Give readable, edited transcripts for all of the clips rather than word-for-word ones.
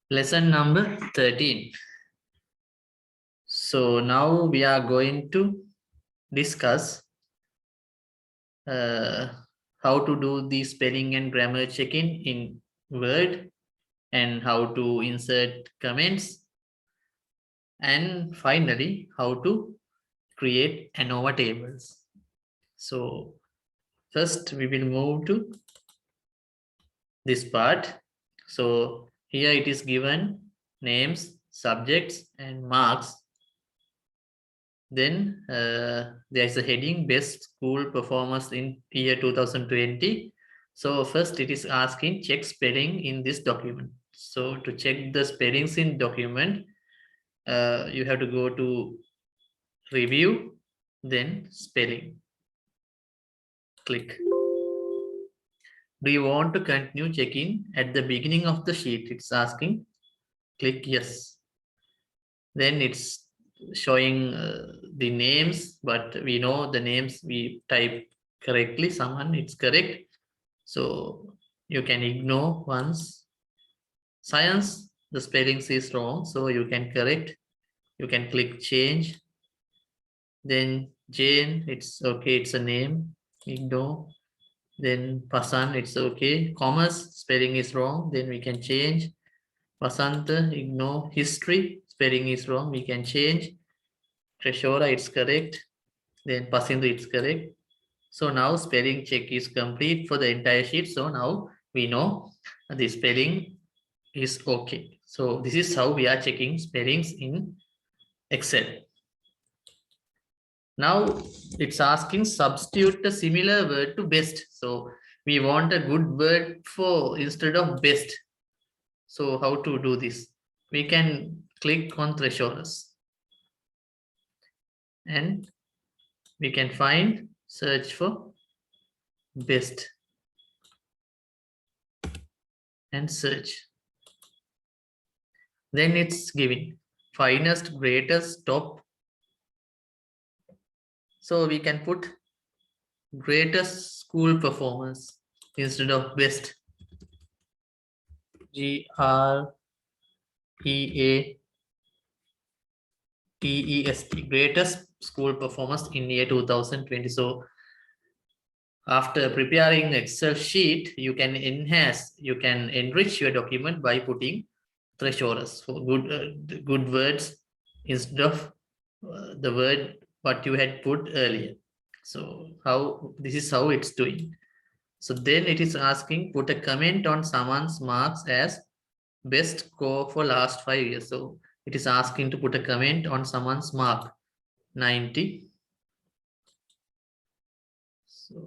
Lesson number 13. So now we are going to discuss how to do the spelling and grammar checking in Word and how to insert comments, and finally how to create ANOVA tables. So first we will move to this part. So here it is given names, subjects and marks. Then there is a heading best school performance in year 2020. So first it is asking check spelling in this document. So to check the spellings in document, you have to go to review, then spelling. Click. Do you want to continue checking at the beginning of the sheet? It's asking. Click yes. Then it's showing the names, but we know the names we type correctly. Someone it's correct, so you can ignore once. Science, the spellings is wrong, so you can correct. You can click change. Then Jane, it's okay, it's a name, ignore. Then Pasan, it's okay. Commerce, spelling is wrong, then we can change. Vasanta, ignore. History, spelling is wrong, we can change. Treshora, it's correct. Then Pasindu, it's correct. So now spelling check is complete for the entire sheet. So now we know the spelling is okay. So this is how we are checking spellings in Excel. Now it's asking substitute a similar word to best. So we want a good word for instead of best. So how to do this? We can click on thesaurus and we can find, search for best and search. Then it's giving finest, greatest, top. So we can put greatest school performance instead of best. GREATEST, greatest school performance in year 2020. So after preparing Excel sheet, you can enhance, you can enrich your document by putting thesaurus for good words instead of the word what you had put earlier. So how this is how it's doing. So then it is asking put a comment on someone's marks as best score for last 5 years. So it is asking to put a comment on someone's mark 90. So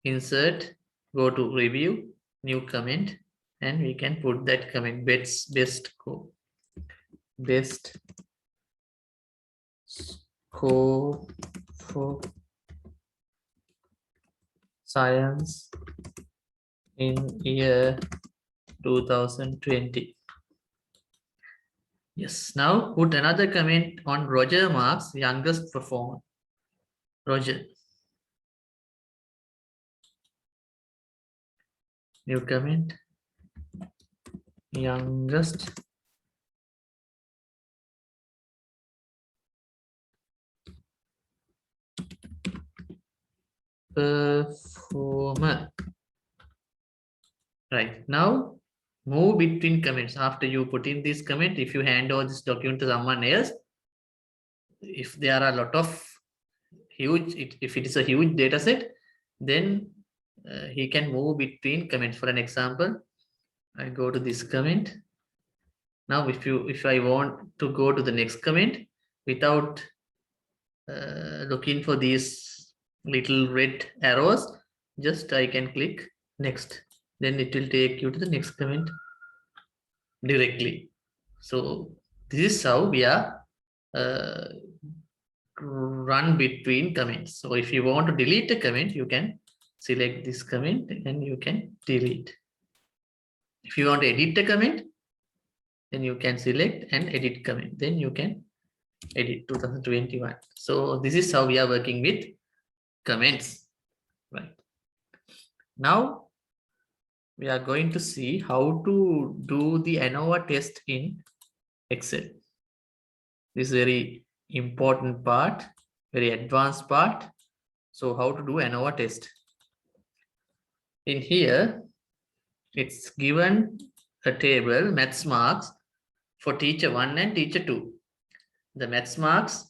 insert, go to review, new comment, and we can put that comment best score. Best score for science in year 2020. Yes, now put another comment on Roger Marks, youngest performer. Roger. New comment. Youngest performer. Right, now move between comments. After you put in this comment, if you hand over this document to someone else, if there are a lot of huge, if it is a huge data set, then he can move between comments. For an example, I go to this comment. Now if I want to go to the next comment without looking for these little red arrows, just I can click next, then it will take you to the next comment directly. So this is how we are run between comments. So if you want to delete a comment, you can select this comment and you can delete. If you want to edit a comment, then you can select and edit comment, then you can edit 2021. So this is how we are working with comments, right? Now we are going to see how to do the ANOVA test in Excel. This is very important part, very advanced part. So how to do ANOVA test? In here, it's given a table, maths marks for teacher 1 and teacher 2. The maths marks,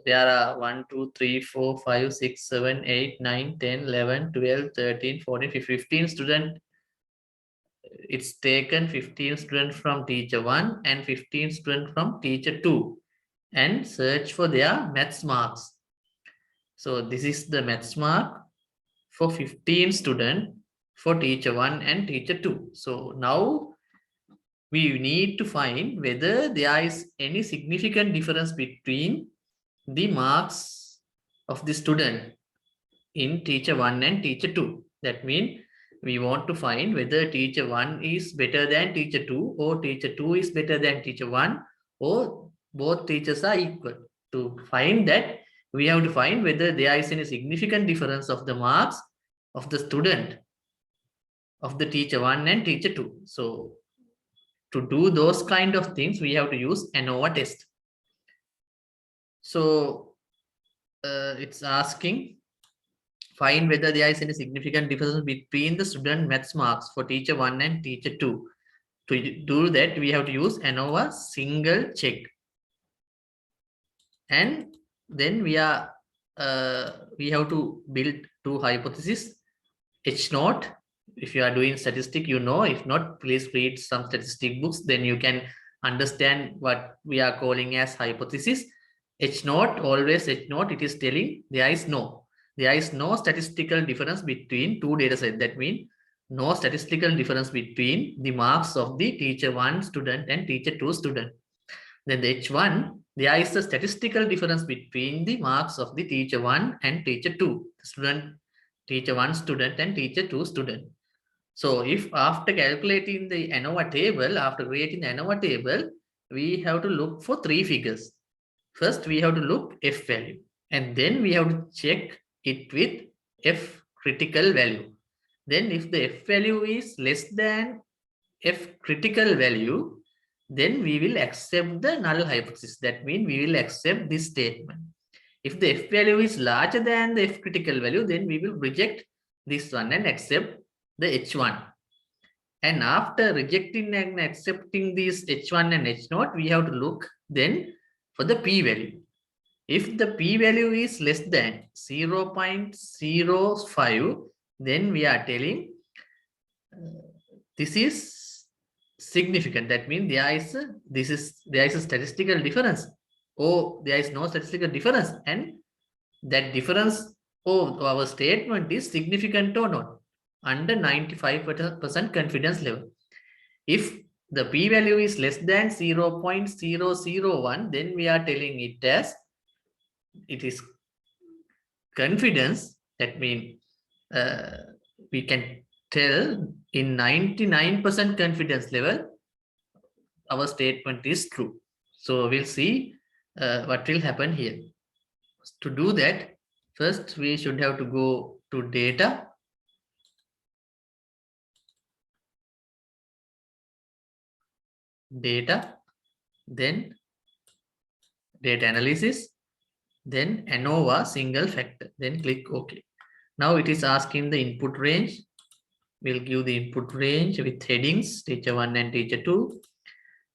there are 1, 2, 3, 4, 5, 6, 7, 8, 9, 10, 11, 12, 13, 14, 15 students. It's taken 15 students from teacher 1 and 15 students from teacher 2 and search for their maths marks. So this is the maths mark for 15 students for teacher 1 and teacher 2. So now we need to find whether there is any significant difference between the marks of the student in teacher 1 and teacher 2. That means we want to find whether teacher 1 is better than teacher 2 or teacher 2 is better than teacher 1 or both teachers are equal. To find that, we have to find whether there is any significant difference of the marks of the student of the teacher 1 and teacher 2. So to do those kind of things, we have to use ANOVA test. So it's asking, find whether there is any significant difference between the student maths marks for teacher 1 and teacher 2. To do that, we have to use ANOVA single check. And then we have to build two hypotheses. H naught, if you are doing statistic, you know. If not, please read some statistic books, then you can understand what we are calling as hypothesis. H naught, always H naught, it is telling there is no statistical difference between two data sets. That means no statistical difference between the marks of the teacher 1 student and teacher 2 student. Then the H1, there is a statistical difference between the marks of the teacher 1 and teacher 2 student, teacher 1 student and teacher 2 student. So if after calculating the ANOVA table, after creating the ANOVA table, we have to look for three figures. First, we have to look F value, and then we have to check it with F critical value. Then if the F value is less than F critical value, then we will accept the null hypothesis. That means we will accept this statement. If the F value is larger than the F critical value, then we will reject this one and accept the H1. And after rejecting and accepting these H1 and H0, we have to look then for the P value. If the P value is less than 0.05, then we are telling this is significant. That means there is a statistical difference, or there is no statistical difference, and that difference of our statement is significant or not under 95% confidence level. If the P value is less than 0.001, then we are telling it as it is confidence. That means we can tell in 99% confidence level our statement is true. So we'll see what will happen here. To do that, first we should have to go to data, then data analysis, then ANOVA single factor, then click OK. Now it is asking the input range. We'll give the input range with headings, teacher 1 and teacher 2.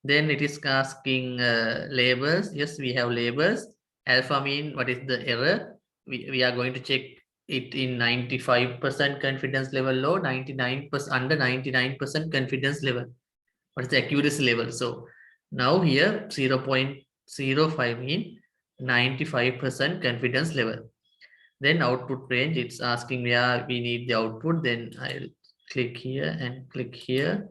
Then it is asking labels. Yes, we have labels. Alpha mean what is the error. We are going to check it in 95% confidence level low, 99% under 99% confidence level. What is the accuracy level? So now here 0.05 mean 95% confidence level. Then output range, it's asking where we need the output. Then I'll click here and click here.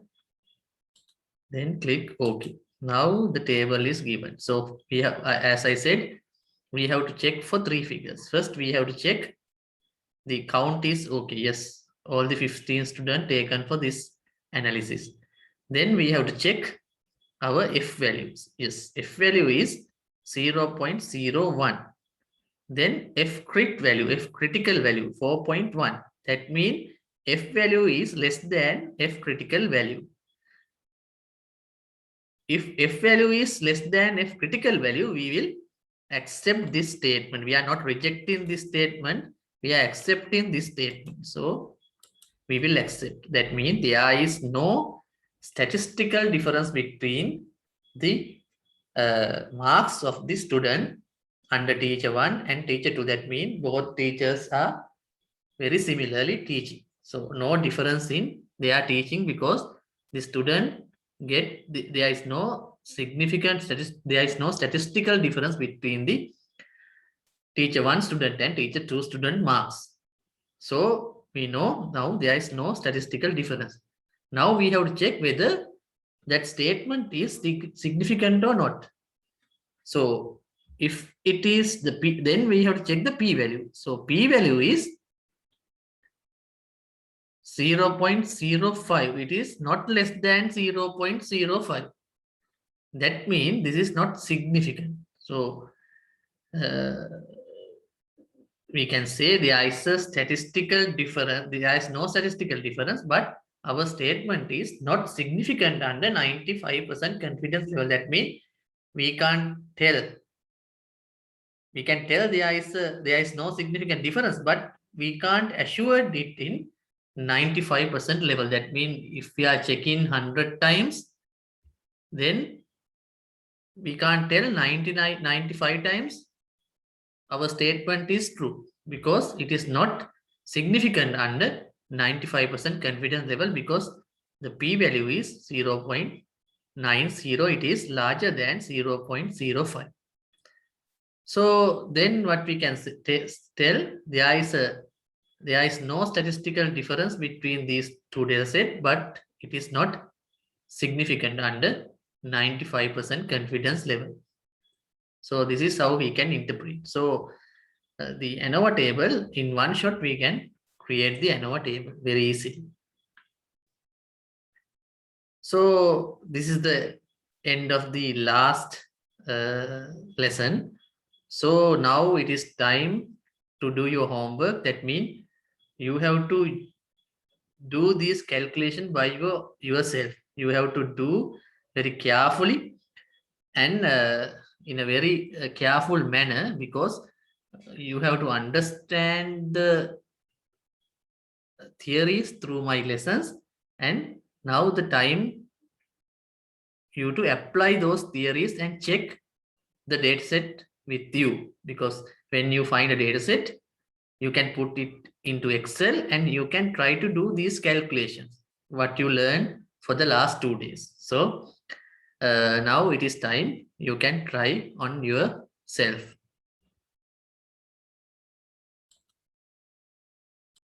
Then click OK. Now the table is given. So we have, as I said, we have to check for three figures. First, we have to check the count is okay. Yes, all the 15 students taken for this analysis. Then we have to check our F values. Yes, F value is 0.01. Then F crit value, F critical value 4.1. That means F value is less than F critical value. If F value is less than F critical value, we will accept this statement. We are not rejecting this statement. We are accepting this statement. So we will accept. That means there is no statistical difference between the marks of the student under teacher 1 and teacher 2. That means both teachers are very similarly teaching. So no difference in their teaching because the student there is no significant there is no statistical difference between the teacher 1 student and teacher 2 student marks. So we know now there is no statistical difference. Now we have to check whether that statement is significant or not. So if it is the P, then we have to check the P value. So P value is 0.05. It is not less than 0.05. That means this is not significant. So we can say there is a statistical difference. There is no statistical difference, but our statement is not significant under 95% confidence level. That means we can't tell. We can tell there is no significant difference, but we can't assure it in 95% level. That means if we are checking 100 times, then we can't tell 95 times our statement is true because it is not significant under 95% confidence level because the P value is 0.90. It is larger than 0.05. So then what we can tell, there is no statistical difference between these two data sets, but it is not significant under 95% confidence level. So this is how we can interpret. So the ANOVA table, in one shot we can create the ANOVA table very easily. So this is the end of the last lesson. So now it is time to do your homework. That means you have to do this calculation by yourself. You have to do very carefully and in a very careful manner because you have to understand the theories through my lessons, and now the time you to apply those theories and check the data set with you, because when you find a data set you can put it into Excel and you can try to do these calculations what you learned for the last 2 days. So now it is time you can try on yourself.